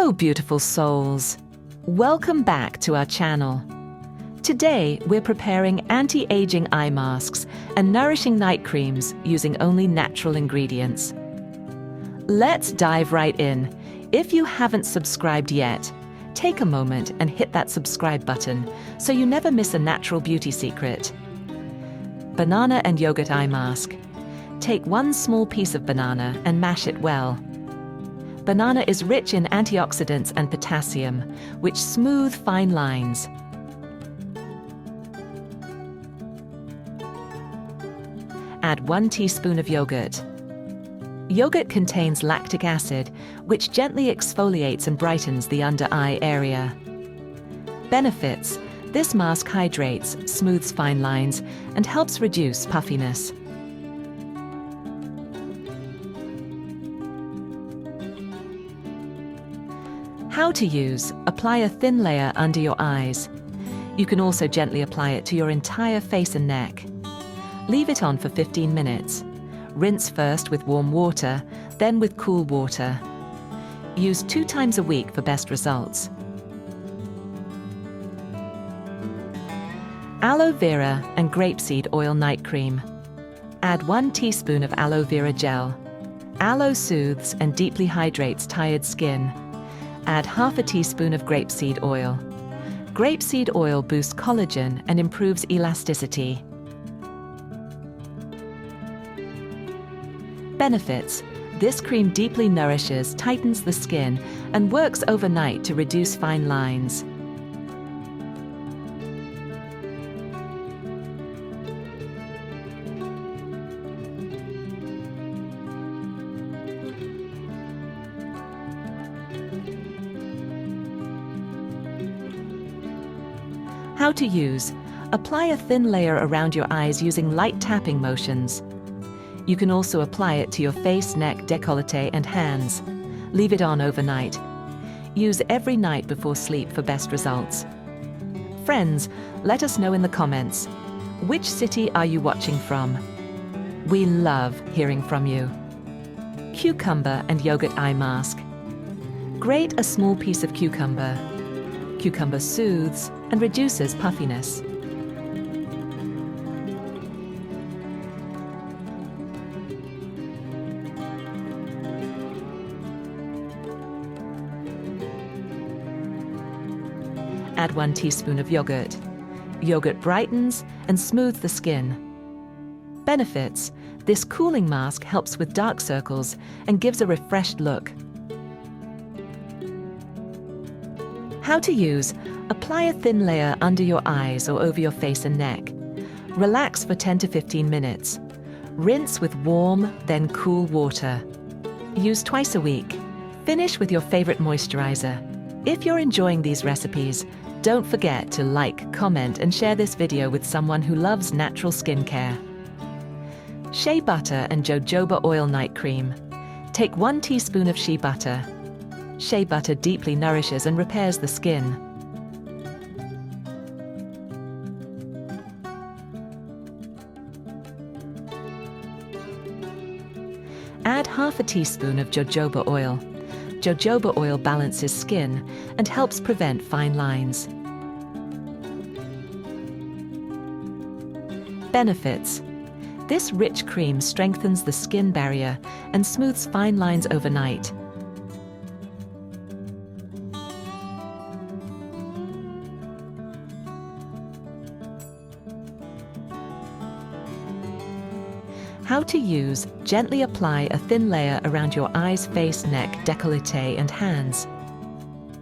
Hello, beautiful souls. Welcome back to our channel. Today, we're preparing anti-aging eye masks and nourishing night creams using only natural ingredients. Let's dive right in. If you haven't subscribed yet, take a moment and hit that subscribe button so you never miss a natural beauty secret. Banana and yogurt eye mask. Take one small piece of banana and mash it well. Banana is rich in antioxidants and potassium, which smooth fine lines. Add 1 teaspoon of yogurt. Yogurt contains lactic acid, which gently exfoliates and brightens the under-eye area. Benefits: this mask hydrates, smooths fine lines, and helps reduce puffiness. How to use: apply a thin layer under your eyes. You can also gently apply it to your entire face and neck. Leave it on for 15 minutes. Rinse first with warm water, then with cool water. Use 2 times a week for best results. Aloe vera and grapeseed oil night cream. Add 1 teaspoon of aloe vera gel. Aloe soothes and deeply hydrates tired skin. Add half a teaspoon of grapeseed oil. Grapeseed oil boosts collagen and improves elasticity. Benefits: this cream deeply nourishes, tightens the skin, and works overnight to reduce fine lines. How to use: apply a thin layer around your eyes using light tapping motions. You can also apply it to your face, neck, décolleté, and hands. Leave it on overnight. Use every night before sleep for best results. Friends, let us know in the comments, which city are you watching from? We love hearing from you. Cucumber and yogurt eye mask. Grate a small piece of cucumber. Cucumber soothes and reduces puffiness. Add 1 teaspoon of yogurt. Yogurt brightens and smooths the skin. Benefits: this cooling mask helps with dark circles and gives a refreshed look. How to use: apply a thin layer under your eyes or over your face and neck. Relax for 10 to 15 minutes. Rinse with warm, then cool water. Use twice a week. Finish with your favorite moisturizer. If you're enjoying these recipes, don't forget to like, comment, and share this video with someone who loves natural skincare. Shea butter and jojoba oil night cream. Take 1 teaspoon of shea butter. Shea butter deeply nourishes and repairs the skin. Add half a teaspoon of jojoba oil. Jojoba oil balances skin and helps prevent fine lines. Benefits: this rich cream strengthens the skin barrier and smooths fine lines overnight. How to use: gently apply a thin layer around your eyes, face, neck, décolleté, and hands.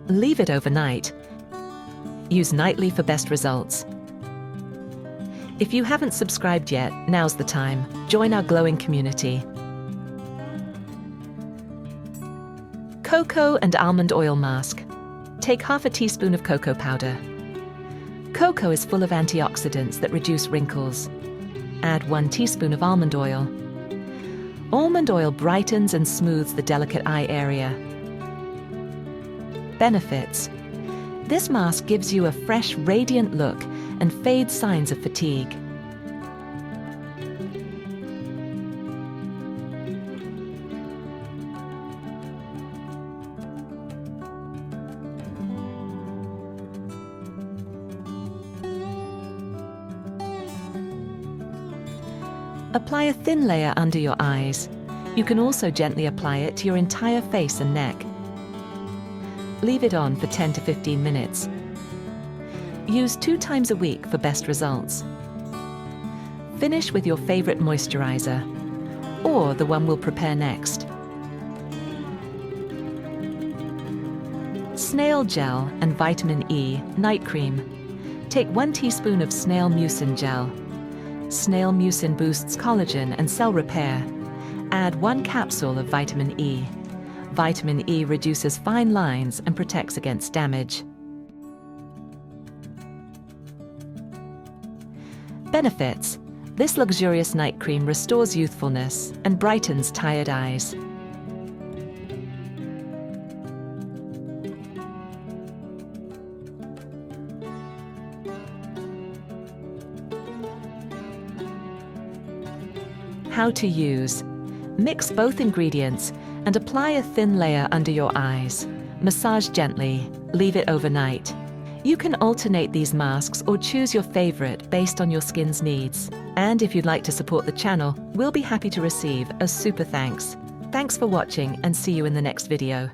Leave it overnight. Use nightly for best results. If you haven't subscribed yet, now's the time. Join our glowing community. Cocoa and almond oil mask. Take half a teaspoon of cocoa powder. Cocoa is full of antioxidants that reduce wrinkles. Add 1 teaspoon of almond oil. Almond oil brightens and smooths the delicate eye area. Benefits: this mask gives you a fresh, radiant look and fades signs of fatigue. Apply a thin layer under your eyes. You can also gently apply it to your entire face and neck. Leave it on for 10 to 15 minutes. Use 2 times a week for best results. Finish with your favorite moisturizer, or the one we'll prepare next. Snail Gel and Vitamin E Night Cream. Take 1 teaspoon of Snail Mucin Gel. Snail Mucin boosts collagen and cell repair. Add 1 capsule of Vitamin E. Vitamin E reduces fine lines and protects against damage. Benefits: this luxurious night cream restores youthfulness and brightens tired eyes. How to use: mix both ingredients and apply a thin layer under your eyes. Massage gently. Leave it overnight. You can alternate these masks or choose your favorite based on your skin's needs. And if you'd like to support the channel, we'll be happy to receive a super thanks. Thanks for watching and see you in the next video.